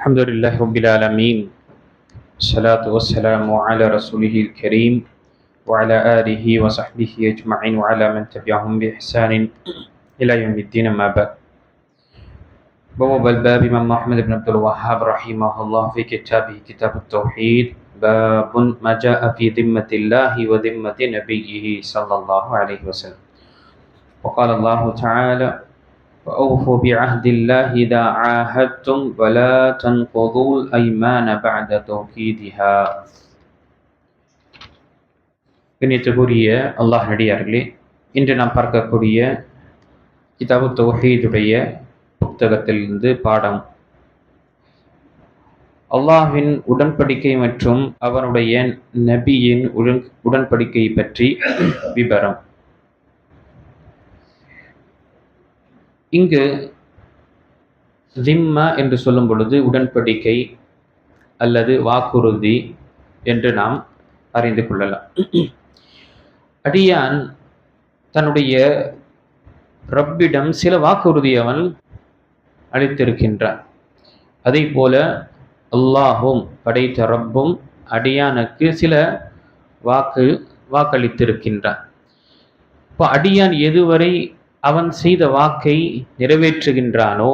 الحمد لله رب العالمين. الصلاة والسلام على رسوله الكريم وعلى آله وصحبه أجمعين وعلى من تبعهم بإحسان إلى يوم الدين. ما بعد. بواب الباب إمام أحمد بن عبد الوهاب رحمه الله في كتابه كتاب التوحيد باب ما جاء في ذمة الله وذمة نبيه صلى الله عليه وسلم. وقال الله تعالى: وأوفوا بعهد الله إذا عاهدتم ولا تنقضوا الأيمان بعد توكيدها. கண்ணியத்துக்குரிய அல்லாஹ் நடிகார்களே, இன்று நாம் பார்க்கக்கூடிய கிதாபு தௌஹீதுடைய புத்தகத்திலிருந்து பாடம் அல்லாஹ்வின் உடன்படிக்கை மற்றும் அவனுடைய நபியின் உடன்படிக்கை பற்றி விபரம். இங்கு திம்மா என்று சொல்லும் பொழுது உடன்படிக்கை அல்லது வாக்குறுதி என்று நாம் அறிந்து கொள்ளலாம். அடியான் தன்னுடைய ரப்பிடம் சில வாக்குறுதி அவன் அளித்திருக்கின்றான். அதே போல அல்லாஹும் படைத்த ரப்பும் அடியானுக்கு சில வாக்களித்திருக்கின்றான். இப்போ அடியான் எதுவரை அவன் செய்த வாக்கை நிறைவேற்றுகின்றானோ,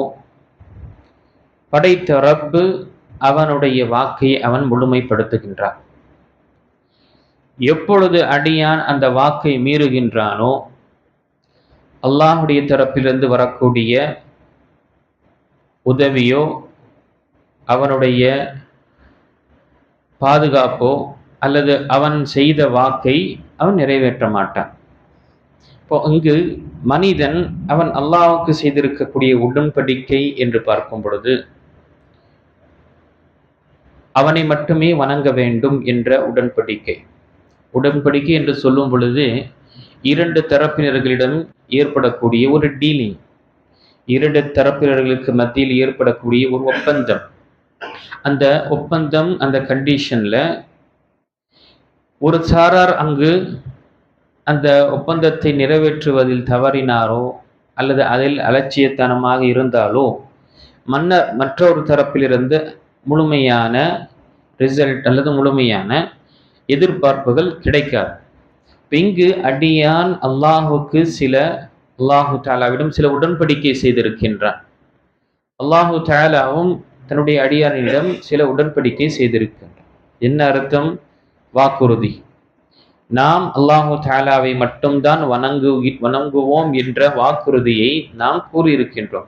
படைத்த ரப்பு அவனுடைய வாக்கை அவன் முழுமைப்படுத்துகின்றான். எப்பொழுது அடியான் அந்த வாக்கை மீறுகின்றானோ, அல்லாஹுடைய தரப்பிலிருந்து வரக்கூடிய உதவியோ அவனுடைய பாதுகாப்போ அல்லது அவன் செய்த வாக்கை அவன் நிறைவேற்ற மாட்டான். இப்போ இங்கு மனிதன் அவன் அல்லாஹ்வுக்கு செய்திருக்கக்கூடிய உடன்படிக்கை என்று பார்க்கும் பொழுது அவனை மட்டுமே வணங்க வேண்டும் என்ற உடன்படிக்கை. உடன்படிக்கை என்று சொல்லும் பொழுது இரண்டு தரப்பினர்களிடம் ஏற்படக்கூடிய ஒரு டீலிங், இரண்டு தரப்பினர்களுக்கு மத்தியில் ஏற்படக்கூடிய ஒரு ஒப்பந்தம். அந்த ஒப்பந்தம், அந்த கண்டிஷன்ல ஒரு சாரார் அங்கு அந்த ஒப்பந்தத்தை நிறைவேற்றுவதில் தவறினாரோ அல்லது அதில் அலட்சியத்தனமாக இருந்தாலோ மற்றொரு தரப்பிலிருந்து முழுமையான ரிசல்ட் அல்லது முழுமையான எதிர்பார்ப்புகள் கிடைக்காது. இங்கு அடியான் அல்லாஹுக்கு அல்லாஹு தாலாவிடம் சில உடன்படிக்கை செய்திருக்கின்றான். அல்லாஹு தாலாவும் தன்னுடைய அடியானிடம் சில உடன்படிக்கை செய்திருக்கின்றான். என்ன அர்த்தம்? வாக்குறுதி. நாம் அல்லாஹு தாலாவை மட்டும்தான் வணங்குவோம் என்ற வாக்குறுதியை நாம் கூறியிருக்கின்றோம்.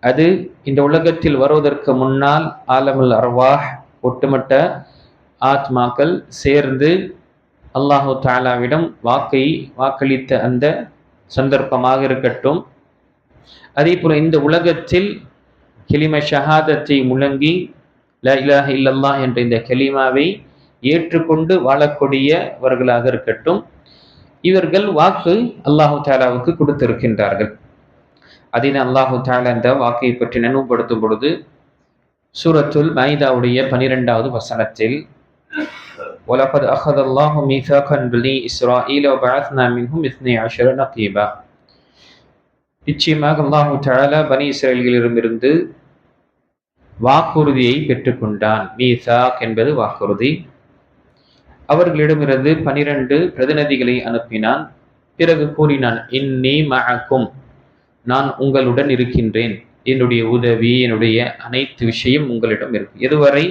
அது இந்த உலகத்தில் வருவதற்கு முன்னால் ஆலமுல் அர்வாஹ், ஒட்டுமொத்த ஆத்மாக்கள் சேர்ந்து அல்லாஹு தாலாவிடம் வாக்களித்த அந்த சந்தர்ப்பமாக இருக்கட்டும். அதே போல இந்த உலகத்தில் கலிமா ஷஹாதத்தை முழங்கி லா இலாஹ இல்லல்லாஹ் என்ற இந்த கலிமாவை ஏற்றுக்கொண்டு வாழக்கூடியவர்களாக இருக்கட்டும். இவர்கள் வாக்கு அல்லாஹு தாலாவுக்கு கொடுத்திருக்கின்றார்கள். அதில் அல்லாஹு தாலா இந்த வாக்கை பற்றி நினைவுபடுத்தும் பொழுது சூரத்துல் மாயிதாவுடைய 12வது வசனத்தில் وَلَقَدْ أَخَذَ اللَّهُ مِيثَاقَ بَنِي إِسْرَائِيلَ وَبَعَثْنَا مِنْهُمْ 12 نَقِيبًا. நிச்சயமாக அல்லாஹு தாலா பனி இஸ்ரவேலிடமிருந்து வாக்குறுதியை பெற்றுக்கொண்டான். மீசாக் என்பது வாக்குறுதி. அவர்களிடமிருந்து 12 பிரதிநிதிகளை அனுப்பினான். பிறகு கூறினான், இன்னி மஅக்கும், நான் உங்களுடன் இருக்கின்றேன். என்னுடைய உதவி, என்னுடைய அனைத்து விஷயம் உங்களிடம் இருக்கு. எதுவரை?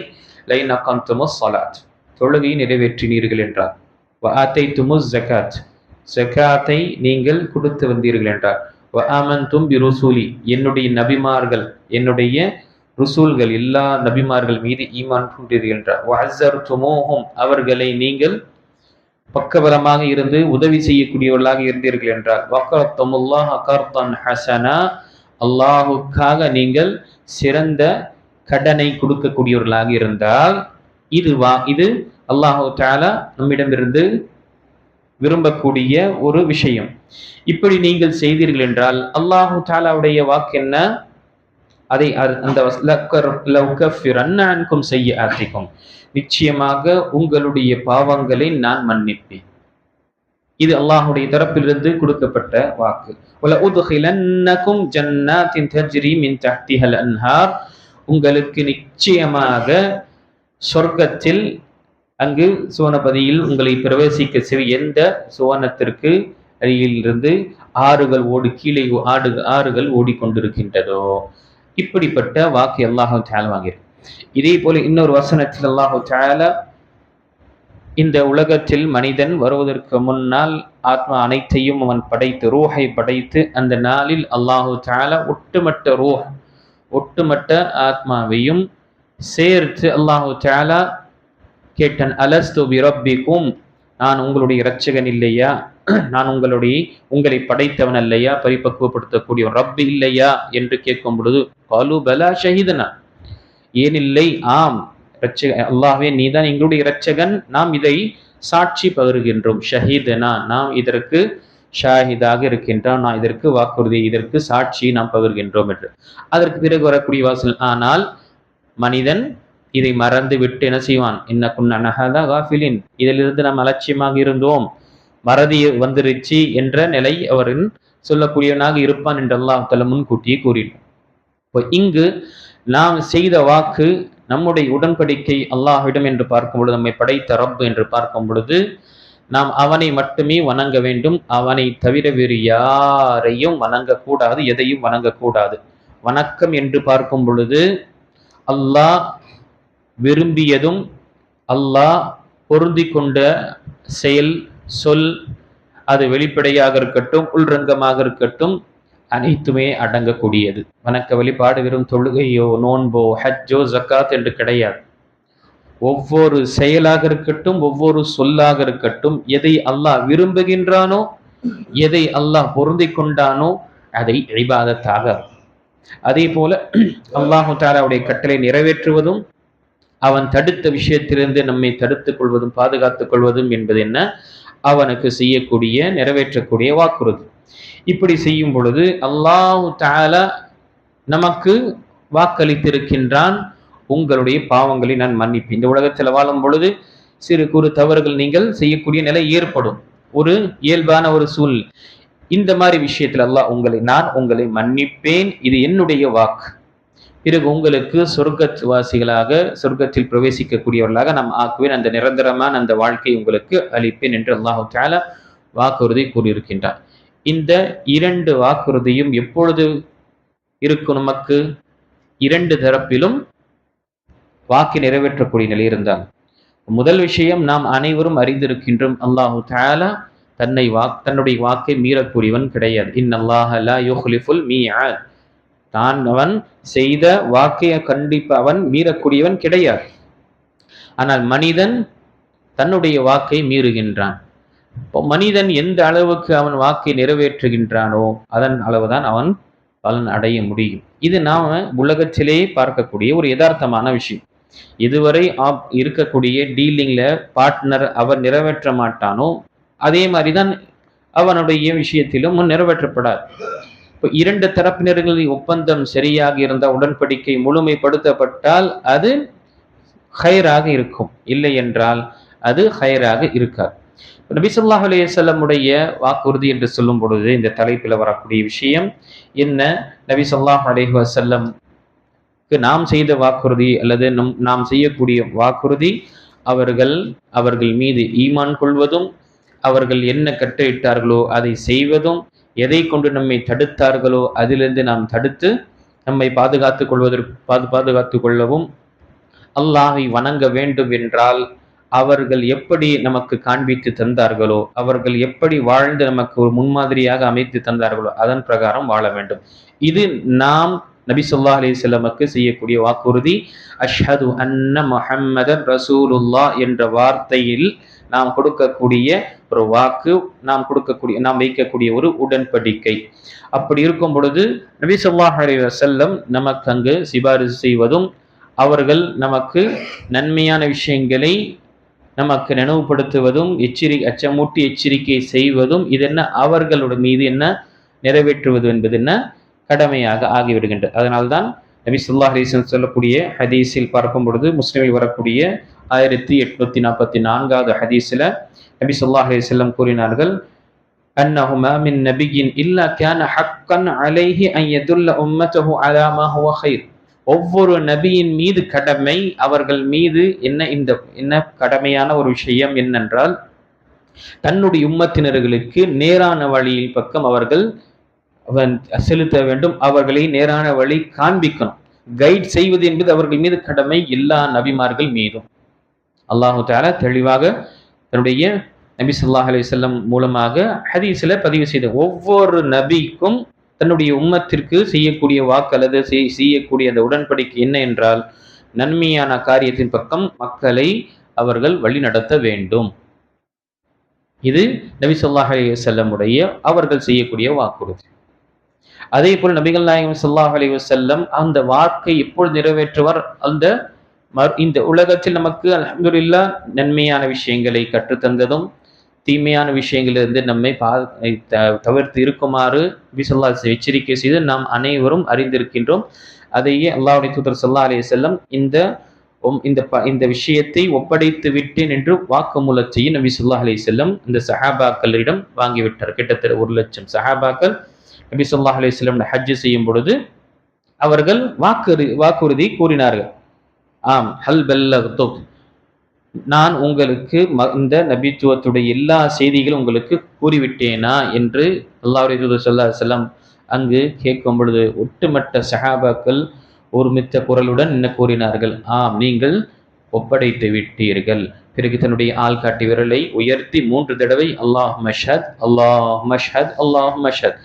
லைன் அகம்துமுஸ் ஸலாத், தொழுகையை நிறைவேற்றினீர்கள் என்றார். வஆதைதுமுஸ் ஸகாத், ஸகாத்தை நீங்கள் கொடுத்து வந்தீர்கள் என்றார். வஆமன்தும் பிருசுலி, என்னுடைய நபிமார்கள், என்னுடைய ருசூல்கள், எல்லா நபிமார்கள் மீது ஈமான் கொண்டீர்கள் என்றார். வஅஸர்துமூஹும், அவர்களை நீங்கள் பக்கபலமாக இருந்து உதவி செய்யக்கூடியவர்களாக இருந்தீர்கள் என்றார். வகரத்துமுல்லாஹ கர்தன் ஹஸனா, அல்லாஹுக்காக நீங்கள் சிறந்த கடனை கொடுக்கக்கூடியவர்களாக இருந்தால் இது அல்லாஹு தஆலா நம்மிடமிருந்து விரும்பக்கூடிய ஒரு விஷயம். இப்படி நீங்கள் செய்தீர்கள் என்றால் அல்லாஹு தஆலாவுடைய வாக்கு என்ன? அதை அந்த லவ்கஃபிரன்ன அன்கும் ஸய்யிஆத்திக்கும், நிச்சயமாக உங்களுடைய பாவங்களை நான் மன்னிப்பேன். இது அல்லாஹ்வுடைய தரப்பிலிருந்து கொடுக்கப்பட்ட வாக்கு. وَلَأُدْخِلَنَّكُمْ جَنَّاتٍ تَجْرِي مِنْ تَحْتِهَا الْأَنْهَارُ உங்களுக்கு நிச்சயமாக சொர்க்கத்தில் அங்கு சுவனபதியில் உங்களை பிரவேசிக்க செய்ய எந்த சுவனத்திற்கு அருகிலிருந்து ஆறுகள் கீழே ஆறுகள் ஓடிக்கொண்டிருக்கின்றதோ இப்படிப்பட்ட வாக்கு அல்லாஹு தஆலா வாங்கியிருக்கு. இதே போல இன்னொரு வசனத்தில் அல்லாஹு தஆலா இந்த உலகத்தில் மனிதன் வருவதற்கு முன்னால் ஆத்மா அனைத்தையும் அவன் படைத்து ரூஹை படைத்து அந்த நாளில் அல்லாஹு தஆலா ஒட்டுமொத்த ஆத்மாவையும் சேர்த்து அல்லாஹு தஆலா கேட்டன், அலஸ்து பிரப்பிக்கும், நான் உங்களுடைய இரட்சகன் இல்லையா, நான் உங்களை படைத்தவன் அல்லையா, பரிபக்குவப்படுத்தக்கூடியவன் ரப்பி இல்லையா என்று கேட்கும் பொழுது காலு பலா ஷஹீதனா, ஏனில்லை, ஆம் அல்லாஹ்வே நீதான் எங்களுடைய இரட்சகன், நாம் இதை சாட்சி பகருகின்றோம். ஷஹீதனா, நாம் இதற்கு ஷாஹிதாக இருக்கின்றோம், நான் இதற்கு வாக்குறுதி, இதற்கு சாட்சி நாம் பகர்கின்றோம் என்று. அதற்கு பிறகு வரக்கூடிய வாசல், ஆனால் மனிதன் இதை மறந்து விட்டு என்ன செய்வான், இன்னக்குன்ன நஹதா காஃபிலின், இதிலிருந்து நாம் அலட்சியமாக இருந்தோம், மறதி வந்துருச்சு என்ற நிலை அவரின் சொல்லக்கூடியவனாக இருப்பான் என்று அல்லாஹ் தஆலா முன்கூட்டியே கூறினார். இங்கு நாம் செய்த வாக்கு, நம்முடைய உடன்படிக்கை அல்லாஹ்விடம் என்று பார்க்கும் பொழுது, நம்மை படைத்த ரப் என்று பார்க்கும் பொழுது நாம் அவனை மட்டுமே வணங்க வேண்டும், அவனை தவிர வேறு யாரையும் வணங்கக்கூடாது, எதையும் வணங்கக்கூடாது. வணக்கம் என்று பார்க்கும் பொழுது அல்லாஹ் விரும்பியதும் அல்லாஹ் பொருந்தி கொண்ட செயல் சொல், அது வெளிப்படையாக இருக்கட்டும் உள்ரங்கமாக இருக்கட்டும், அனைத்துமே அடங்கக்கூடியது. வணக்க வழிபாடு வெறும் தொழுகையோ நோன்போ ஹஜ்ஜோ ஜக்காத் என்று கிடையாது. ஒவ்வொரு செயலாக இருக்கட்டும் ஒவ்வொரு சொல்லாக இருக்கட்டும், எதை அல்லாஹ் விரும்புகின்றானோ எதை அல்லாஹ் பொருந்தி கொண்டானோ அதை இபாதத்தாக. அதே போல அல்லாஹு தஆலாவுடைய கட்டளை நிறைவேற்றுவதும் அவன் தடுத்த விஷயத்திலிருந்து நம்மை தடுத்துக் கொள்வதும் பாதுகாத்துக் கொள்வதும் என்பது என்ன, அவனுக்கு செய்யக்கூடிய நிறைவேற்றக்கூடிய வாக்குறுதி. இப்படி செய்யும் பொழுது அல்லாஹு தஆலா நமக்கு வாக்களித்திருக்கின்றான், உங்களுடைய பாவங்களை நான் மன்னிப்பேன். இந்த உலகத்தில் வாழும் பொழுது சிறு குறு தவறுகள் நீங்கள் செய்யக்கூடிய நிலை ஏற்படும், ஒரு இயல்பான ஒரு சூழ். இந்த மாதிரி விஷயத்தில் அல்லாஹ் நான் உங்களை மன்னிப்பேன், இது என்னுடைய வாக்கு. பிறகு உங்களுக்கு சொர்க்கவாசிகளாக சொர்க்கத்தில் பிரவேசிக்கக்கூடியவர்களாக நாம் ஆக்குவேன், அந்த நிரந்தரமான அந்த வாழ்க்கை உங்களுக்கு அளிப்பேன் என்று அல்லாஹு தஆலா வாக்குறுதி கூறியிருக்கின்றார். இந்த இரண்டு வாக்குறுதியும் எப்பொழுது இருக்கும், நமக்கு இரண்டு தரப்பிலும் வாக்கு நிறைவேற்றக்கூடிய நிலை இருந்தால். முதல் விஷயம், நாம் அனைவரும் அறிந்திருக்கின்றோம், அல்லாஹு தஆலா தன்னுடைய வாக்கை மீறக்கூடியவன் கிடையாது. இன்னல்லாஹ லா யுக்லிஃபுல் மீஆத், அவன் செய்த வாக்கை கண்டிப்பாக அவன் மீறக்கூடியவன் கிடையாது. ஆனால் மனிதன் தன்னுடைய வாக்கை மீறுகின்றான். மனிதன் எந்த அளவுக்கு அவன் வாக்கை நிறைவேற்றுகின்றானோ அதன் அளவுதான் அவன் பலன் அடைய முடியும். இது நாம உலகத்திலே பார்க்கக்கூடிய ஒரு யதார்த்தமான விஷயம். இதுவரை இருக்கக்கூடிய டீலிங்ல பார்ட்னர் அவன் நிறைவேற்ற மாட்டானோ அதே மாதிரிதான் அவனுடைய விஷயத்திலும் நிறைவேற்றப்படாது. இப்போ இரண்டு தரப்பினர்களின் ஒப்பந்தம் சரியாக இருந்தால், உடன்படிக்கை முழுமைப்படுத்தப்பட்டால் அது ஹைராக இருக்கும், இல்லை என்றால் அது ஹைராக இருக்காது. நபி ஸல்லல்லாஹு அலைஹி வஸல்லம் உடைய வாக்குறுதி என்று சொல்லும் பொழுது இந்த தலைப்பில் வரக்கூடிய விஷயம் என்ன, நபி ஸல்லல்லாஹு அலைஹி வஸல்லம்க்கு நாம் செய்த வாக்குறுதி அல்லது நாம் செய்யக்கூடிய வாக்குறுதி, அவர்கள் மீது ஈமான் கொள்வதும், அவர்கள் என்ன கட்டளையிட்டார்களோ அதை செய்வதும், எதை கொண்டு நம்மை தடுத்தார்களோ அதிலிருந்து நாம் தடுத்து நம்மை பாதுகாத்து கொள்ளவும், அல்லாஹை வணங்க வேண்டும் என்றால் அவர்கள் எப்படி நமக்கு காண்பித்து தந்தார்களோ, அவர்கள் எப்படி வாழ்ந்து நமக்கு ஒரு முன்மாதிரியாக அமைத்து தந்தார்களோ அதன் பிரகாரம் வாழ வேண்டும். இது நாம் நபி ஸல்லல்லாஹு அலைஹி வஸல்லமுக்கு செய்யக்கூடிய வாக்குறுதி. அஷ்ஹது அன்ன முஹம்மதன் ரசூலுல்லாஹ் என்ற வார்த்தையில் நாம் கொடுக்கக்கூடிய ஒரு வாக்கு, நாம் வைக்கக்கூடிய ஒரு உடன்படிக்கை. அப்படி இருக்கும் பொழுது நபி ஸல்லல்லாஹு அலைஹி வஸல்லம் நமக்கு அங்கு சிபாரிசு செய்வதும், அவர்கள் நமக்கு நன்மையான விஷயங்களை நமக்கு நினைவுபடுத்துவதும், அச்சமூட்டி எச்சரிக்கை செய்வதும், இது என்ன அவர்களோட மீது என்ன நிறைவேற்றுவது என்பது என்ன கடமையாக ஆகிவிடுகின்றது. அதனால்தான் நபி ஸல்லல்லாஹு அலைஹி வஸல்லம் சொல்லக்கூடிய ஹதீஸில் பார்க்கும் பொழுது, முஸ்லிமில் வரக்கூடிய 1844வது ஹதீஸில் நபி ஸல்லல்லாஹு அலைஹி வஸல்லம் கூறினார்கள், அன்னஹு மா மின் நபிய்யின் இல்லா கான ஹக்கன் அலைஹி அன் யதுல்ல உம்மத்தஹு அலா மா ஹுவ கைர் ஒவ்வொரு நபியின் மீது கடமை, அவர்கள் மீது என்ன கடமையான ஒரு விஷயம் என்னென்றால், தன்னுடைய உம்மத்தினர்களுக்கு நேரான வழியில் பக்கம் அவர்கள் செலுத்த வேண்டும், அவர்களை நேரான வழி காண்பிக்கணும். கைட் செய்வது என்பது அவர்கள் மீது கடமை, எல்லா நபிமார்கள் மீதும். அல்லாஹு தஆலா தெளிவாக தன்னுடைய நபி ஸல்லல்லாஹு அலைஹி வஸல்லம் மூலமாக ஹதீஸ்ல பதிவு செய்த ஒவ்வொரு நபிக்கும் தன்னுடைய உம்மத்திற்கு செய்யக்கூடிய வாக்கு அல்லது செய்யக்கூடிய அந்த உடன்படிக்கை என்ன என்றால், நன்மையான காரியத்தின் பக்கம் மக்களை அவர்கள் வழி நடத்த வேண்டும். இது நபி ஸல்லல்லாஹு அலைஹி வஸல்லம் உடைய அவர்கள் செய்யக்கூடிய வாக்குறுதி. அதே போல் நபிகள் நாயகம் ஸல்லல்லாஹு அலைஹி வஸல்லம் அந்த வாக்கை எப்பொழுது நிறைவேற்றுவார்? இந்த உலகத்தில் நமக்கு அல்ஹம்துலில்லாஹ் நன்மையான விஷயங்களை கற்றுத்தந்ததும் தீமையான விஷயங்களிலிருந்து நம்மை தவிர்த்து இருக்குமாறு நபி ஸல்லல்லாஹு அலைஹி வஸல்லம் எச்சரிக்கை செய்து நாம் அனைவரும் அறிந்திருக்கின்றோம். அதையே அல்லாஹ்வுடைய தூதர் ஸல்லல்லாஹு அலைஹி வஸல்லம் இந்த விஷயத்தை ஒப்படைத்து விட்டேன் என்று வாக்குமூலத்தையும் நபி ஸல்லல்லாஹு அலைஹி வஸல்லம் இந்த சஹாபாக்களிடம் வாங்கிவிட்டார். கிட்டத்தட்ட 1,00,000 சஹாபாக்கள் நபி ஸல்லல்லாஹு அலைஹி வஸல்லம் ஹஜ் செய்யும் பொழுது அவர்கள் வாக்குறுதி கூறினார்கள். ஆம், ஹல் பல்லக்து, நான் உங்களுக்கு இந்த நபித்துவத்துடைய எல்லா செய்திகளும் உங்களுக்கு கூறிவிட்டேனா என்று அல்லாஹ்வுடைய தூதர் ஸல்லல்லாஹு அலைஹி வஸல்லம் அங்கு கேட்கும் பொழுது ஒட்டுமொத்த சஹாபாக்கள் ஒருமித்த குரலுடன் என்ன கூறினார்கள்? ஆம், நீங்கள் ஒப்படைத்து விட்டீர்கள். பிறகு தன்னுடைய ஆள்காட்டி விரலை உயர்த்தி 3 தடவை அல்லாஹும்ம ஷஹத் அல்லாஹும்ம ஷஹத் அல்லாஹும்ம ஷஹத்,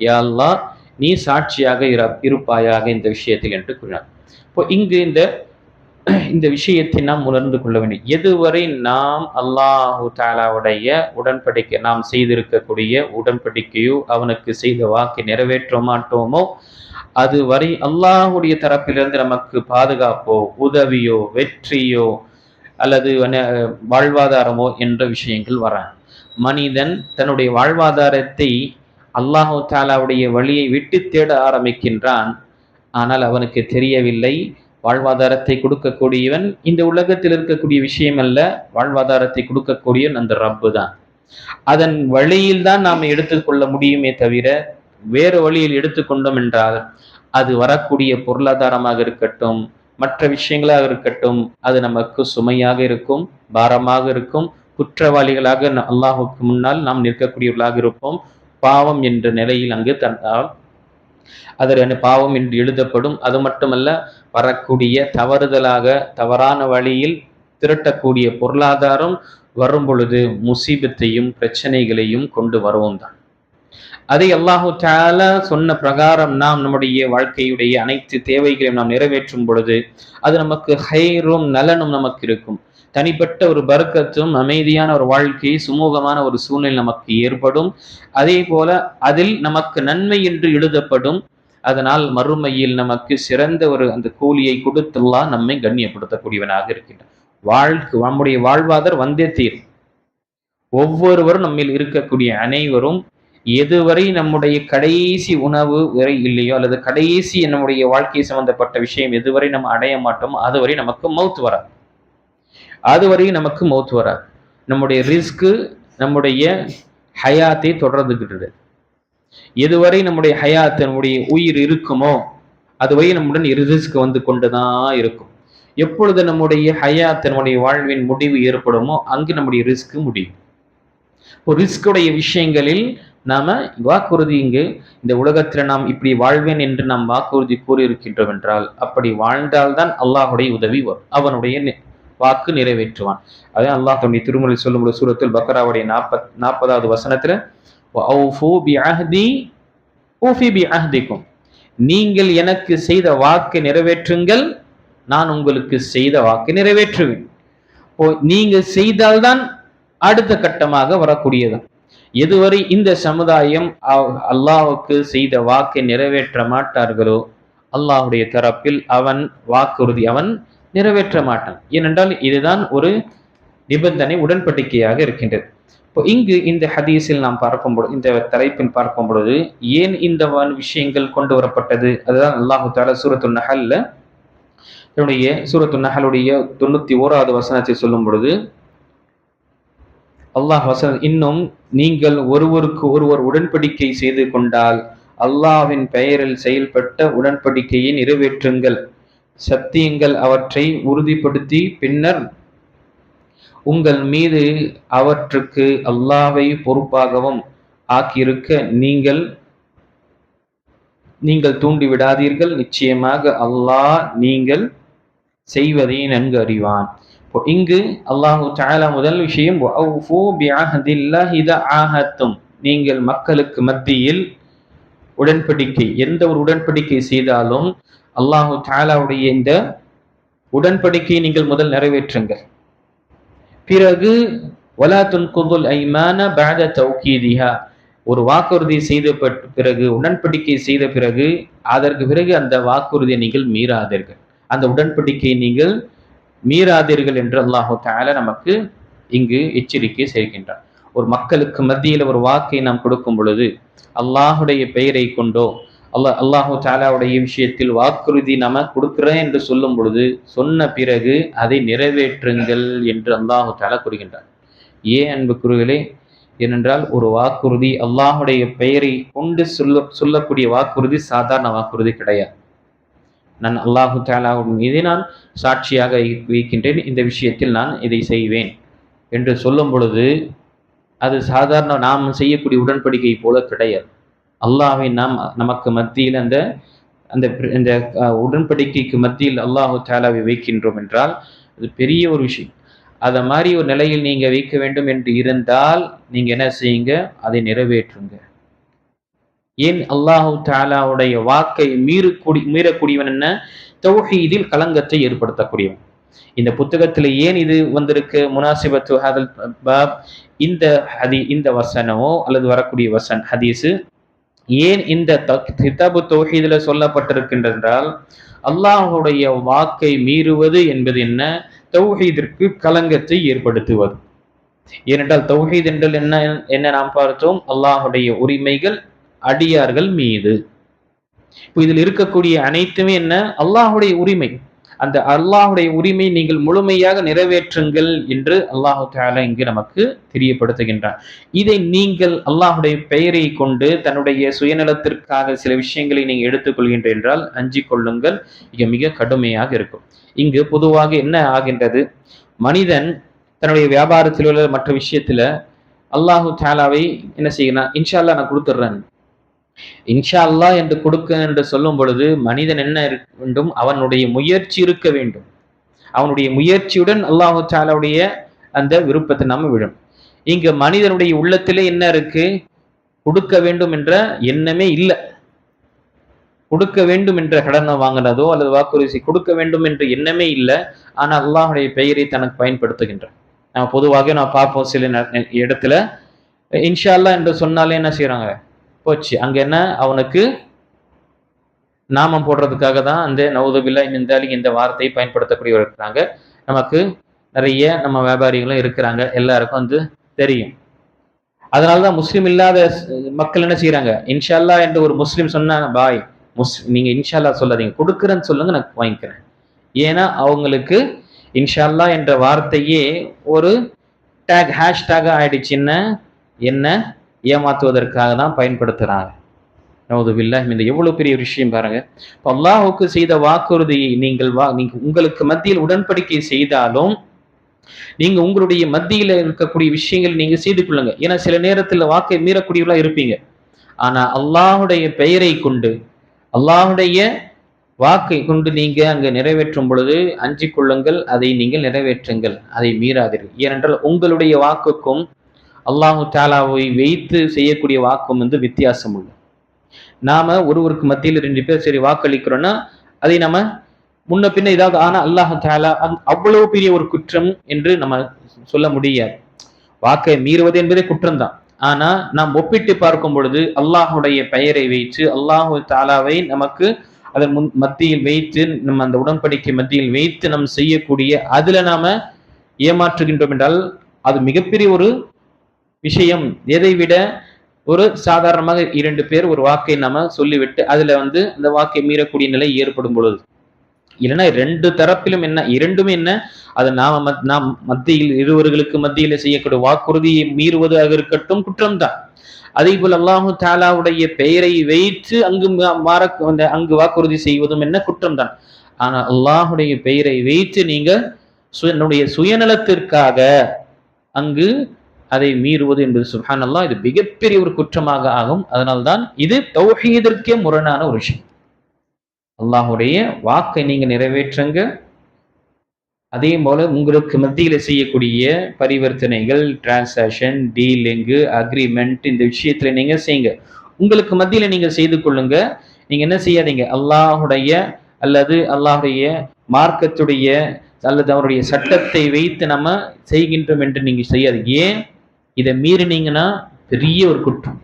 யா அல்லாஹ் நீ சாட்சியாக இருப்பாயாக இந்த விஷயத்தில் என்று கூறினார். இப்போ இங்கு இந்த விஷயத்தை நாம் உணர்ந்து கொள்ள வேண்டும். எதுவரை நாம் அல்லாஹு தஆலாவுடைய உடன்படிக்கை நாம் செய்திருக்கக்கூடிய உடன்படிக்கையோ அவனுக்கு செய்த வாக்கை நிறைவேற்ற மாட்டோமோ, அதுவரை அல்லாஹுடைய தரப்பிலிருந்து நமக்கு பாதுகாப்போ உதவியோ வெற்றியோ அல்லது வாழ்வாதாரமோ என்ற விஷயங்கள் வர, மனிதன் தன்னுடைய வாழ்வாதாரத்தை அல்லாஹு தஆலாவுடைய வழியை விட்டு தேட ஆரம்பிக்கின்றான். ஆனால் அவனுக்கு தெரியவில்லை, வாழ்வாதாரத்தை கொடுக்கக்கூடியவன் இந்த உலகத்தில் இருக்கக்கூடிய விஷயம் அல்ல, வாழ்வாதாரத்தை கொடுக்கக்கூடியவன் அந்த ரப்பு தான். அதன் வழியில் தான் நாம் எடுத்துக்கொள்ள முடியுமே தவிர வேறு வழியில் எடுத்துக்கொண்டோம் என்றால் அது வரக்கூடிய பொருளாதாரமாக இருக்கட்டும் மற்ற விஷயங்களாக இருக்கட்டும் அது நமக்கு சுமையாக இருக்கும், பாரமாக இருக்கும், குற்றவாளிகளாக அல்லாஹுக்கு முன்னால் நாம் நிற்கக்கூடியவர்களாக இருப்போம். பாவம் என்ற நிலையில் அங்கு தந்தால் அதற்கு பாவம் என்று எழுதப்படும். அது மட்டுமல்ல, வரக்கூடிய தவறுதலாக தவறான வழியில் திரட்டக்கூடிய பொருளாதாரம் வரும் பொழுது முசீபத்தையும் பிரச்சனைகளையும் கொண்டு வருவோம் தான். அதை அல்லாஹு தஆலா சொன்ன பிரகாரம் நாம் நம்முடைய வாழ்க்கையுடைய அனைத்து தேவைகளையும் நாம் நிறைவேற்றும் பொழுது அது நமக்கு ஹைரும் நலனும் நமக்கு இருக்கும். தனிப்பட்ட ஒரு பரக்கத்தும் அமைதியான ஒரு வாழ்க்கை சுமூகமான ஒரு சூழ்நிலை நமக்கு ஏற்படும். அதே போல அதில் நமக்கு நன்மை என்று எழுதப்படும். அதனால் மறுமையில் நமக்கு சிறந்த ஒரு அந்த கூலியை கொடுத்துல்லாம் நம்மை கண்ணியப்படுத்தக்கூடியவனாக இருக்கின்றான். நம்முடைய வாழ்வாதாரம் வந்தே தீரும். ஒவ்வொருவரும் நம்மில் இருக்கக்கூடிய அனைவரும் எதுவரை நம்முடைய கடைசி உணவு வரை இல்லையோ அல்லது கடைசி நம்முடைய வாழ்க்கை சம்பந்தப்பட்ட விஷயம் எதுவரை நம்ம அடைய மாட்டோமோ அதுவரை நமக்கு மௌத் வராது. நம்முடைய ரிஸ்க் நம்முடைய ஹயாத்தை தொடர்ந்துகிட்டு, எதுவரை நம்முடைய ஹயாத் நம்முடைய உயிர் இருக்குமோ அதுவரை நம்முடன் ரிஸ்க் வந்து கொண்டுதான் இருக்கும். எப்பொழுது நம்முடைய ஹயாத் நம்முடைய வாழ்வின் முடிவு ஏற்படுமோ அங்கு நம்முடைய ரிஸ்க் முடியும். ரிஸ்குடைய விஷயங்களில் நாம வாக்குறுதி இங்கு இந்த உலகத்துல நாம் இப்படி வாழ்வேன் என்று நாம் வாக்குறுதி கூறியிருக்கின்றோம் என்றால் அப்படி வாழ்ந்தால்தான் அல்லாஹுடைய உதவி வரும், அவனுடைய வாக்கு நிறைவேற்றுவான். அதே அல்லாஹ் தன்னுடைய திருமறை சொல்லும்போது சூரத்துல் பக்ராவுடைய 40வது வசனத்துல நீங்கள் எனக்கு செய்த வாக்கை நிறைவேற்றுங்கள், நான் உங்களுக்கு செய்த வாக்கை நிறைவேற்றுவேன். நீங்கள் செய்தால்தான் அடுத்த கட்டமாக வரக்கூடியது. எதுவரை இந்த சமுதாயம் அல்லாஹ்வுக்கு செய்த வாக்கை நிறைவேற்ற மாட்டார்களோ அல்லாஹுடைய தரப்பில் அவன் வாக்குறுதி அவன் நிறைவேற்ற மாட்டான். ஏனென்றால் இதுதான் ஒரு நிபந்தனை உடன்படிக்கையாக இருக்கின்றது. இப்போ இங்கு இந்த ஹதீஸில் நாம் பார்க்கும்பொழுது இந்த தலைப்பில் பார்க்கும் பொழுது ஏன் இந்த விஷயங்கள் கொண்டு வரப்பட்டது, அதுதான் அல்லாஹு தஆலா சூரத்துன் நஹல்ல தன்னுடைய சூரத்துன் நஹலுடைய 91வது வசனத்தை சொல்லும் பொழுது அல்லாஹ் இன்னும் நீங்கள் ஒருவருக்கு ஒருவர் உடன்படிக்கை செய்து கொண்டால் அல்லாஹ்வின் பெயரில் செயல்பட்ட உடன்படிக்கையை நிறைவேற்றுங்கள். சத்தியங்கள் அவற்றை உறுதிப்படுத்தி பின்னர் உங்கள் மீது அவற்றுக்கு அல்லாஹ்வை பொறுப்பாகவும் ஆக்கியிருக்க நீங்கள் தூண்டிவிடாதீர்கள். நிச்சயமாக அல்லாஹ் நீங்கள் செய்வதை நன்கு அறிவான். இங்கு அல்லாஹு தஆலா முதல் விஷயம் வஅஃபூ பிஅஹ்தில்லாஹி இதா ஆஹத்தும், நீங்கள் மக்களுக்கு மத்தியில் உடன்படிக்கை, எந்த ஒரு உடன்படிக்கை செய்தாலும் அல்லாஹு தஆலாவுடைய இந்த உடன்படிக்கையை நீங்கள் முதல் நிறைவேற்றுங்கள். பிறகு வலா துன்குதுல் ஐமான பஅத தௌகீதிஹா, ஒரு வாக்குறுதி செய்த பிறகு, உடன்படிக்கை செய்த பிறகு, அதற்கு பிறகு அந்த வாக்குறுதியை நீங்கள் மீறாதீர்கள், அந்த உடன்படிக்கையை நீங்கள் மீறாதீர்கள் என்று அல்லாஹு தஆலா நமக்கு இங்கு எச்சரிக்கை செய்கின்றார். ஒரு மக்களுக்கு மத்தியில் ஒரு வாக்கை நாம் கொடுக்கும் பொழுது அல்லாஹுடைய பெயரை கொண்டோ அல்லாஹு தஆலாவுடைய விஷயத்தில் வாக்குறுதி நம்ம கொடுக்கிறேன் என்று சொல்லும் பொழுது சொன்ன பிறகு அதை நிறைவேற்றுங்கள் என்று அல்லாஹு தஆலா கூறுகின்றார். ஏன் அன்புக்குரியவர்களே? ஏனென்றால் ஒரு வாக்குறுதி, அல்லாஹுடைய பெயரை கொண்டு சொல்லக்கூடிய வாக்குறுதி சாதாரண வாக்குறுதி கிடையாது. நான் அல்லாஹு தஆலாவின் மீது நான் சாட்சியாக வைக்கின்றேன், இந்த விஷயத்தில் நான் இதை செய்வேன் என்று சொல்லும் பொழுது அது சாதாரண நாம் செய்யக்கூடிய உடன்படிக்கை போல கிடையாது. அல்லாஹ்வை நாம் நமக்கு மத்தியில் அந்த அந்த உடன்படிக்கைக்கு மத்தியில் அல்லாஹு தஆலாவை வைக்கின்றோம் என்றால் அது பெரிய ஒரு விஷயம். அதை மாதிரி ஒரு நிலையில் நீங்க வைக்க வேண்டும் என்று இருந்தால் நீங்க என்ன செய்யுங்க? அதை நிறைவேற்றுங்க. ஏன் அல்லாஹு தஆலாவுடைய வாக்கை மீறக்கூடியவன் என்ன? தௌஹீதில் களங்கத்தை ஏற்படுத்தக்கூடியவன். இந்த புத்தகத்தில் ஏன் இது வந்திருக்கு? முனாசிபத்து ஹதல் பாப், இந்த வசனமோ அல்லது வரக்கூடிய ஹதீஸு ஏன் இந்த கிதாபு தௌஹீதுல சொல்லப்பட்டிருக்கின்றால், அல்லாஹுடைய வாக்கை மீறுவது என்பது என்ன? தௌஹீதிற்கு களங்கத்தை ஏற்படுத்துவது. ஏனென்றால் தௌஹீத் என்றால் என்ன நாம் பார்த்தோம்? அல்லாஹுடைய உரிமைகள் அடியார்கள் மீது. இதில் இருக்கக்கூடிய அனைத்துமே என்ன? அல்லாஹுடைய உரிமை. அந்த அல்லாஹுடைய உரிமை நீங்கள் முழுமையாக நிறைவேற்றுங்கள் என்று அல்லாஹு தஆலா இங்கு நமக்கு தெரியப்படுத்துகின்றார். இதை நீங்கள் அல்லாஹுடைய பெயரை கொண்டு தன்னுடைய சுயநலத்திற்காக சில விஷயங்களை நீங்கள் எடுத்துக்கொள்கின்ற என்றால் அஞ்சிக் கொள்ளுங்கள், மிக கடுமையாக இருக்கும். இங்கு பொதுவாக என்ன ஆகின்றது? மனிதன் தன்னுடைய வியாபாரத்தில் உள்ள மற்ற விஷயத்துல அல்லாஹு தஆலாவை என்ன செய்யணும்? இன்ஷா அல்லாஹ் நான் கொடுத்துட்றேன், இன்ஷா அல்லாஹ் என்று கொடுக்க என்று சொல்லும் பொழுது மனிதன் என்ன இருக்க வேண்டும்? அவனுடைய முயற்சி இருக்க வேண்டும். அவனுடைய முயற்சியுடன் அல்லாஹு தஆலாவுடைய அந்த விருப்பத்தை நம்ம விடும். இங்க மனிதனுடைய உள்ளத்திலே என்ன இருக்கு? கொடுக்க வேண்டும் என்ற எண்ணமே இல்லை. கொடுக்க வேண்டும் என்ற கடனை வாங்கினதோ அல்லது வாக்குறுதி கொடுக்க வேண்டும் என்ற எண்ணமே இல்லை. ஆனா அல்லாஹுடைய பெயரை தனக்கு பயன்படுத்துகின்றான். நம்ம பொதுவாக நான் பார்ப்போம், சில இடத்துல இன்ஷா அல்லாஹ் என்று சொன்னாலே என்ன செய்யறாங்க? போச்சு. அங்க என்ன? அவனுக்கு நாமம் போடுறதுக்காக தான் அந்த நவுதுபில்லா இந்த வார்த்தையை பயன்படுத்தக்கூடியவர் இருக்கிறாங்க. நமக்கு நிறைய நம்ம வியாபாரிகளும் இருக்கிறாங்க, எல்லாருக்கும் தெரியும். அதனாலதான் முஸ்லீம் இல்லாத மக்கள் என்ன செய்யறாங்க? இன்ஷா அல்லாஹ் என்று ஒரு முஸ்லீம் சொன்னா, பாய் நீங்க இன்ஷா அல்லாஹ் சொல்லாதீங்க, கொடுக்குறேன்னு சொல்லுங்க, நான் வாங்கிக்கிறேன். ஏன்னா அவங்களுக்கு இன்ஷா அல்லாஹ் என்ற வார்த்தையே ஒரு ஹேஷ்டாக ஆயிடுச்சுன்னு என்ன ஏமாத்துவதற்காக தான் பயன்படுத்துறாங்க. நவுதுபில்லாஹ். இந்த எவ்வளவு பெரிய விஷயம் பாருங்க. அல்லாஹ்வுக்கு செய்த வாக்குறுதியை நீங்கள் உங்களுக்கு மத்தியில் உடன்படிக்கை செய்தாலும் நீங்க உங்களுடைய மத்தியில இருக்கக்கூடிய விஷயங்கள் நீங்க செய்து கொள்ளுங்க. ஏன்னா சில நேரத்தில் வாக்கை மீறக்கூடியவர்களா இருப்பீங்க. ஆனா அல்லாஹுடைய பெயரை கொண்டு, அல்லாஹுடைய வாக்கை கொண்டு நீங்க அங்க நிறைவேற்றும் பொழுது அஞ்சிக் கொள்ளுங்கள், அதை நீங்கள் நிறைவேற்றுங்கள், அதை மீறாதீர்கள். ஏனென்றால் உங்களுடைய வாக்குக்கும் அல்லாஹு தஆலாவை வைத்து செய்யக்கூடிய வாக்கும் வித்தியாசம் உண்டு. நாம ஒருவருக்கு மத்தியில் 2 பேர் சரி வாக்களிக்கிறோம்னா அதை நம்ம முன்ன பின்ன ஏதாவது ஆனா அல்லாஹு தஆலா அவ்வளவு பெரிய ஒரு குற்றம் என்று நம்ம சொல்ல முடியாது. வாக்கை மீறுவது என்பதே குற்றம் தான். ஆனா நாம் ஒப்பிட்டு பார்க்கும் பொழுது அல்லாஹுடைய பெயரை வைத்து அல்லாஹு தஆலாவை நமக்கு அதன் மத்தியில் வைத்து நம்ம அந்த உடன்படிக்கை மத்தியில் வைத்து நாம் செய்யக்கூடிய அதுல நாம ஏமாற்றுகின்றோம் என்றால் அது மிகப்பெரிய ஒரு விஷயம். எதை விட ஒரு சாதாரணமாக 2 பேர் ஒரு வாக்கை நாம சொல்லிவிட்டு அதுல அந்த வாக்கை மீறக்கூடிய நிலை ஏற்படும் பொழுது, இல்லைன்னா 2 தரப்பிலும் என்ன, இரண்டுமே என்ன, அது நாம் மத்தியில் இருவர்களுக்கு மத்தியில செய்யக்கூடிய வாக்குறுதியை மீறுவதாக இருக்கட்டும் குற்றம் தான். அதே போல் அல்லாஹு தஆலாவுடைய பெயரை வைத்து அங்கு வாக்குறுதி செய்வதும் என்ன குற்றம் தான். ஆனால் அல்லாஹுடைய பெயரை வைத்து நீங்க என்னுடைய சுயநலத்திற்காக அங்கு அதை மீறுவது என்பது சுப்ஹானல்லாஹ், இது மிகப்பெரிய ஒரு குற்றமாக ஆகும். அதனால்தான் இது தௌஹீதிற்கே முரணான ஒரு விஷயம். அல்லாஹுடைய வாக்கை நீங்க நிறைவேற்றுங்க. அதே போல உங்களுக்கு மத்தியில செய்யக்கூடிய பரிவர்த்தனைகள், டிரான்சாக்ஷன், டீலிங்கு, அக்ரிமெண்ட், இந்த விஷயத்துல நீங்க செய்யுங்க. உங்களுக்கு மத்தியில நீங்க செய்து கொள்ளுங்க. நீங்க என்ன செய்யாதீங்க, அல்லாஹுடைய அல்லது அல்லாஹுடைய மார்க்கத்துடைய அல்லது அவருடைய சட்டத்தை வைத்து நம்ம செய்கின்றோம் என்று நீங்க செய்யாதீங்க. ஏன் இதை மீறினீங்கன்னா பெரிய ஒரு குற்றம்,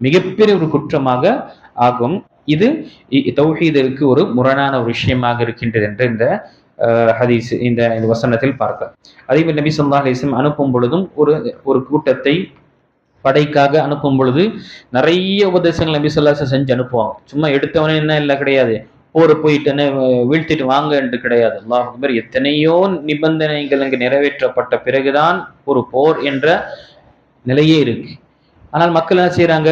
மிகப்பெரிய ஒரு குற்றமாக ஆகும். இது தௌஹீதுக்கு ஒரு முரணான ஒரு விஷயமாக இருக்கின்றது என்று இந்த ஹதீஸ் இந்த வசனத்தில் பார்க்கலாம். அதே மாதிரி நபி ஸல்லல்லாஹு அலைஹி வஸல்லம் அனுப்பும் பொழுதும் ஒரு கூட்டத்தை படைக்காக அனுப்பும் பொழுது நிறைய உபதேசங்கள் நபி ஸல்லல்லாஹு அலைஹி வஸல்லம் செஞ்சு அனுப்புவாங்க. சும்மா எடுத்தவனே என்ன இல்லை கிடையாது, போர் போயிட்டுன்னு வீழ்த்திட்டு வாங்க என்று கிடையாது. அல்லாஹ் அக்பர், எத்தனையோ நிபந்தனைகள் அங்கு நிறைவேற்றப்பட்ட பிறகுதான் ஒரு போர் என்ற நிலையே இருக்கு. ஆனால் மக்கள் என்ன செய்யறாங்க,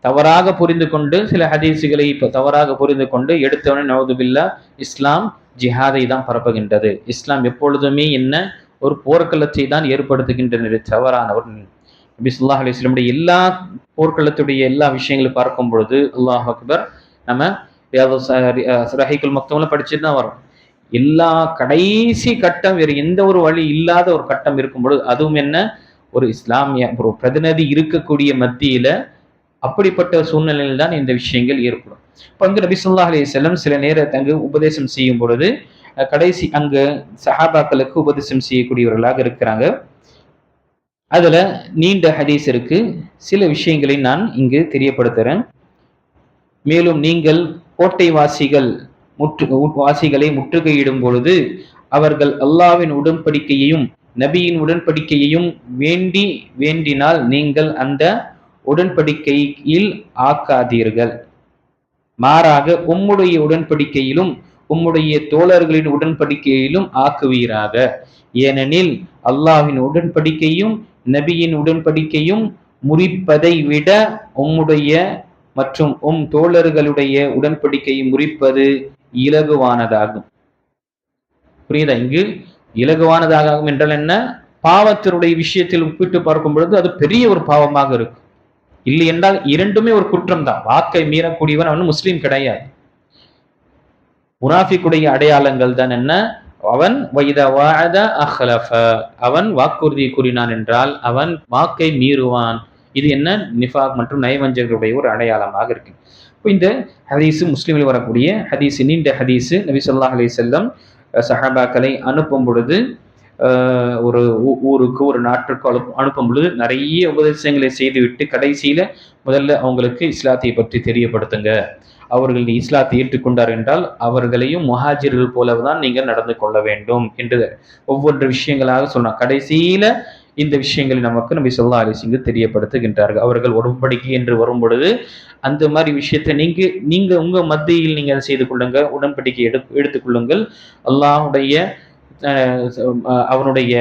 தவறாக புரிந்து கொண்டு சில ஹதீஸுகளை இப்போ தவறாக புரிந்து கொண்டு எடுத்தவனே நவுதுபில்லா இஸ்லாம் ஜிஹாதை தான் பரப்புகின்றது, இஸ்லாம் எப்பொழுதுமே என்ன ஒரு போர்க்களத்தை தான் ஏற்படுத்துகின்றது, தவறான ஒரு நபி ஸல்லல்லாஹு அலைஹி வஸல்லம் எல்லா போர்க்களத்துடைய எல்லா விஷயங்களும் பார்க்கும் பொழுது அல்லாஹ் அக்பர், நம்ம ரஹீகுல் மக்தூம்ல படிச்சுட்டு தான் வரும். எல்லா கடைசி கட்டம் வேறு எந்த ஒரு வழி இல்லாத ஒரு கட்டம் இருக்கும்பொழுது, அதுவும் என்ன ஒரு இஸ்லாமிய ஒரு பிரதிநிதி இருக்கக்கூடிய மத்தியில அப்படிப்பட்ட சூழ்நிலையில் தான் இந்த விஷயங்கள் ஏற்படும். இப்போ அங்கு நபி ஸல்லல்லாஹு அலைஹி வஸல்லம் சில நேரத்தை அங்கு உபதேசம் செய்யும் பொழுது கடைசி அங்கு சஹாபாக்களுக்கு உபதேசம் செய்யக்கூடியவர்களாக இருக்கிறாங்க. அதுல நீண்ட ஹதீஸ் இருக்கு. சில விஷயங்களை நான் இங்கு தெரியப்படுத்துறேன். மேலும் நீங்கள் கோட்டை வாசிகளை முற்றுகையிடும் பொழுது அவர்கள் அல்லாஹ்வின் உடன்படிக்கையையும் நபியின் உடன்படிக்கையையும் வேண்டினால் நீங்கள் அந்த உடன்படிக்கையில் ஆக்காதீர்கள், மாறாக உம்முடைய உடன்படிக்கையிலும் உம்முடைய தோழர்களின் உடன்படிக்கையிலும் ஆக்குவீராக. ஏனெனில் அல்லாஹ்வின் உடன்படிக்கையும் நபியின் உடன்படிக்கையும் முறிப்பதை விட உம்முடைய மற்றும் தோழர்களுடைய உடன்படிக்கையை முறிப்பது இலகுவானதாகும். புரியுதா? இங்கு இலகுவானதாகும் என்றால் என்ன, பாவத்தினுடைய விஷயத்தில் ஒப்பிட்டு பார்க்கும் பொழுது அது பெரிய ஒரு பாவமாக இருக்கும். இல்லை என்றால் இரண்டுமே ஒரு குற்றம் தான். வாக்கை மீறக்கூடியவன் அவன் முஸ்லீம் கிடையாது. முனாஃபிக்குடைய அடையாளங்கள் தான் என்ன, அவன் அவன் வாக்குறுதியை கூறினான் என்றால் அவன் வாக்கை மீறுவான். இது என்ன, நிஃபாக் மற்றும் நயவஞ்சகருடைய ஒரு அடையாளமாக இருக்கு. இப்போ இந்த ஹதீஸ் முஸ்லீமில் வரக்கூடிய ஹதீஸ், நீண்ட ஹதீஸ். நபி ஸல்லல்லாஹு அலைஹி வஸல்லம் சஹாபாக்களை அனுப்பும் பொழுது ஒரு ஊருக்கு ஒரு நாட்டுக்கு அனுப்பும் பொழுது நிறைய உபதேசங்களை செய்துவிட்டு கடைசியில முதல்ல அவங்களுக்கு இஸ்லாத்தை பற்றி தெரியப்படுத்துங்க. அவர்கள் இஸ்லாத்தை ஏற்றுக்கொண்டார் என்றால் அவர்களையும் முஹாஜிர்கள் போலதான் நீங்கள் நடந்து கொள்ள வேண்டும் என்று ஒவ்வொரு விஷயங்களாக சொன்னார். கடைசியில இந்த விஷயங்களை நமக்கு நபி ஸல்லல்லாஹு அலைஹி வஸல்லம் தெரியப்படுத்துகின்றார்கள். அவர்கள் உடன்படிக்கை என்று வரும் பொழுது அந்த மாதிரி விஷயத்தை நீங்க உங்க மத்தியில் நீங்க செய்து கொள்ளுங்க, உடன்படிக்கை எடுத்துக்கொள்ளுங்கள். அல்லாஹுடைய அவனுடைய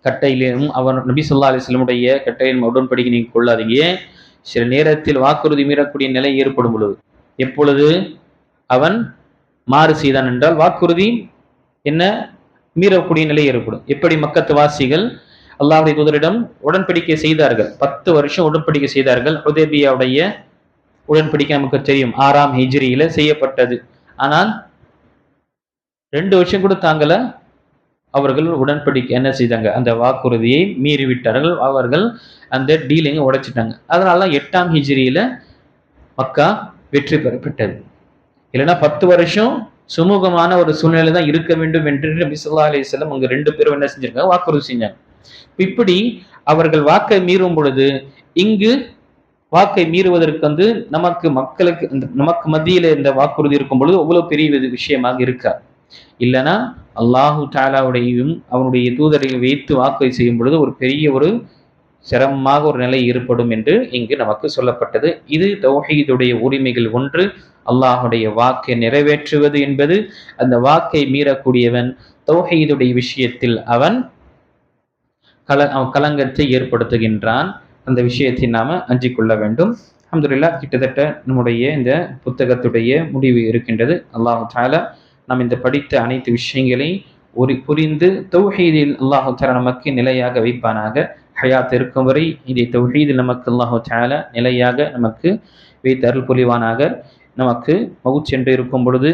கட்டையிலும் அவன் நபி ஸல்லல்லாஹு அலைஹி வஸல்லமுடைய கட்டையின் உடன்படிக்கை நீங்க கொள்ளாதீங்க. சில நேரத்தில் வாக்குறுதி மீறக்கூடிய நிலை ஏற்படும் பொழுது, எப்பொழுது அவன் மாறு செய்தான் என்றால் வாக்குறுதி என்ன மீறக்கூடிய நிலை ஏற்படும். எப்படி மக்கத்து வாசிகள் அல்லாஹ்வுடைய தூதரிடம் உடன்படிக்கை செய்தார்கள், 10 வருஷம் உடன்படிக்கை செய்தார்கள். ஹுதைபியாவுடைய உடன்படிக்கை நமக்கு தெரியும், 6ஆம் ஹிஜ்ரியில செய்யப்பட்டது. ஆனால் 2 வருஷம் கூட தாங்கல, அவர்கள் உடன்படிக்கை என்ன செய்தாங்க, அந்த வாக்குறுதியை மீறிவிட்டார்கள். அவர்கள் அந்த டீலிங்கை உடைச்சிட்டாங்க. அதனால 8ஆம் ஹிஜ்ரியில மக்கா வெற்றி பெறப்பட்டது. இல்லைன்னா 10 வருஷம் சுமூகமான ஒரு சூழ்நிலை தான் இருக்க வேண்டும் என்று நபி ஸல்லல்லாஹு அலைஹி வஸல்லம் அங்க 2 பேரும் என்ன செஞ்சிருக்காங்க, வாக்குறுதி செஞ்சாங்க. இப்படி அவர்கள் வாக்கை மீறும் பொழுது இங்கு வாக்கை மீறுவதற்கு நமக்கு மத்தியில இந்த வாக்குறுதி இருக்கும் பொழுது அவ்வளவு பெரிய விஷயமாக இருக்காது. இல்லைன்னா அல்லாஹு தஆலாவுடையும் அவனுடைய தூதரை வைத்து வாக்கை செய்யும் பொழுது ஒரு பெரிய ஒரு சிரமமாக ஒரு நிலை ஏற்படும் என்று இங்கு நமக்கு சொல்லப்பட்டது. இது தௌஹீதுடைய உரிமைகள் ஒன்று. அல்லாஹுடைய வாக்கை நிறைவேற்றுவது என்பது, அந்த வாக்கை மீறக்கூடியவன் தௌஹீதுடைய விஷயத்தில் அவன் கலங்கத்தை ஏற்படுத்துகின்றான். அந்த விஷயத்தை நாம அஞ்சிக் கொள்ள வேண்டும். அல்ஹம்துலில்லாஹ், கிட்டத்தட்ட நம்முடைய இந்த புத்தகத்துடைய முடிவு இருக்கின்றது. அல்லாஹ் தஆலா நாம் இந்த படித்த அனைத்து விஷயங்களை புரிந்து தௌஹீதில் அல்லாஹு தஆலா நமக்கு நிலையாக வைப்பானாக. ஹயாத் இருக்கும் வரை இதை தௌஹீதில் நமக்கு அல்லாஹு தஆலா நிலையாக நமக்கு வைத்து அருள் புரிவானாக. நமக்கு மவுத் சென்று இருக்கும் பொழுது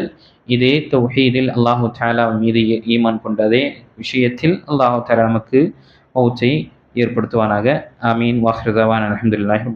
இதே தௌஹீதில் அல்லாஹு தஆலா மீது ஈமான் கொண்டதே விஷயத்தில் அல்லாஹு தஆலா நமக்கு மவுத்தை ஏற்படுத்துவானாக. ஆமீன். வாஹிரு தஅவானா அல்ஹம்துலில்லாஹி.